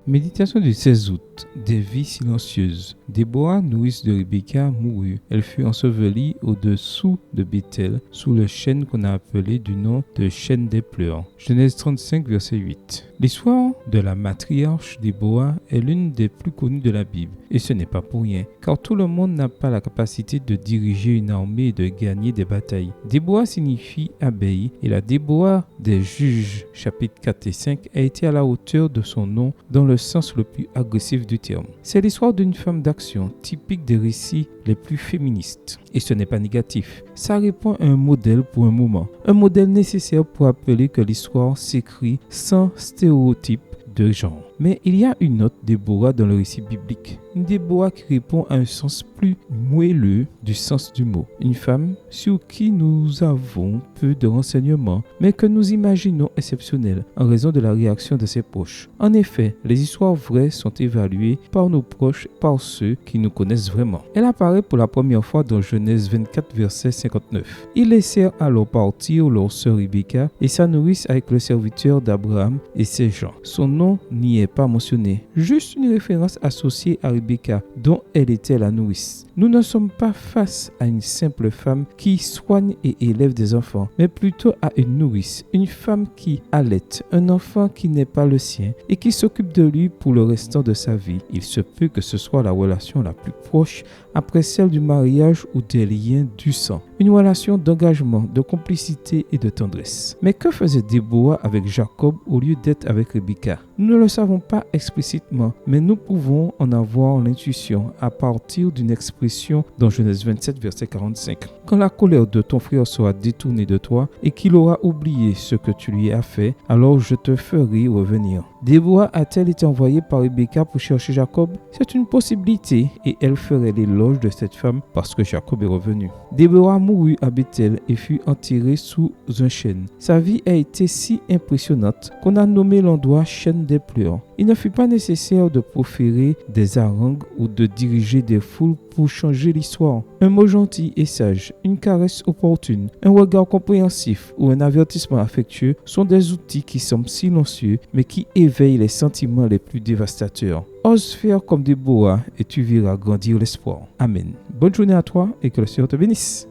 Méditation du 16 août. Des vies silencieuses. Déborah, nourrice de Rebecca, mourut. Elle fut ensevelie au-dessous de Bethel, sous le chêne qu'on a appelé du nom de chêne des pleurs. Genèse 35, verset 8. L'histoire de la matriarche Déborah est l'une des plus connues de la Bible. Et ce n'est pas pour rien, car tout le monde n'a pas la capacité de diriger une armée et de gagner des batailles. Déborah signifie abeille, et la Déborah des Juges, chapitres 4 et 5, a été à la hauteur de son nom dans le sens le plus agressif du terme. C'est l'histoire d'une femme d'action, typique des récits les plus féministes. Et ce n'est pas négatif. Ça répond à un modèle pour un moment. Un modèle nécessaire pour appeler que l'histoire s'écrit sans stéréotypes de genre. Mais il y a une autre Déborah dans le récit biblique. Une Déborah qui répond à un sens plus moelleux du sens du mot. Une femme sur qui nous avons peu de renseignements, mais que nous imaginons exceptionnelle en raison de la réaction de ses proches. En effet, les histoires vraies sont évaluées par nos proches, par ceux qui nous connaissent vraiment. Elle apparaît pour la première fois dans Genèse 24, verset 59. Ils laissèrent alors partir leur sœur Rebecca et sa nourrice avec le serviteur d'Abraham et ses gens. Son nom n'y est pas mentionné, juste une référence associée à Rebecca, dont elle était la nourrice. Nous ne sommes pas face à une simple femme qui soigne et élève des enfants, mais plutôt à une nourrice, une femme qui allaite un enfant qui n'est pas le sien et qui s'occupe de lui pour le restant de sa vie. Il se peut que ce soit la relation la plus proche après celle du mariage ou des liens du sang. Une relation d'engagement, de complicité et de tendresse. Mais que faisait Déborah avec Jacob au lieu d'être avec Rebecca? Nous ne le savons pas explicitement, mais nous pouvons en avoir l'intuition à partir d'une expression dans Genèse 27, verset 45. Quand la colère de ton frère sera détournée de toi et qu'il aura oublié ce que tu lui as fait, alors je te ferai revenir. Déborah a-t-elle été envoyée par Rebecca pour chercher Jacob? C'est une possibilité et elle ferait l'éloge de cette femme parce que Jacob est revenu. Déborah mourut à Bethel et fut enterrée sous un chêne. Sa vie a été si impressionnante qu'on a nommé l'endroit chêne des pleurs. Il ne fut pas nécessaire de proférer des harangues ou de diriger des foules pour changer l'histoire. Un mot gentil et sage, une caresse opportune, un regard compréhensif ou un avertissement affectueux sont des outils qui semblent silencieux mais qui éveillent les sentiments les plus dévastateurs. Ose faire comme Déborah et tu verras grandir l'espoir. Amen. Bonne journée à toi et que le Seigneur te bénisse.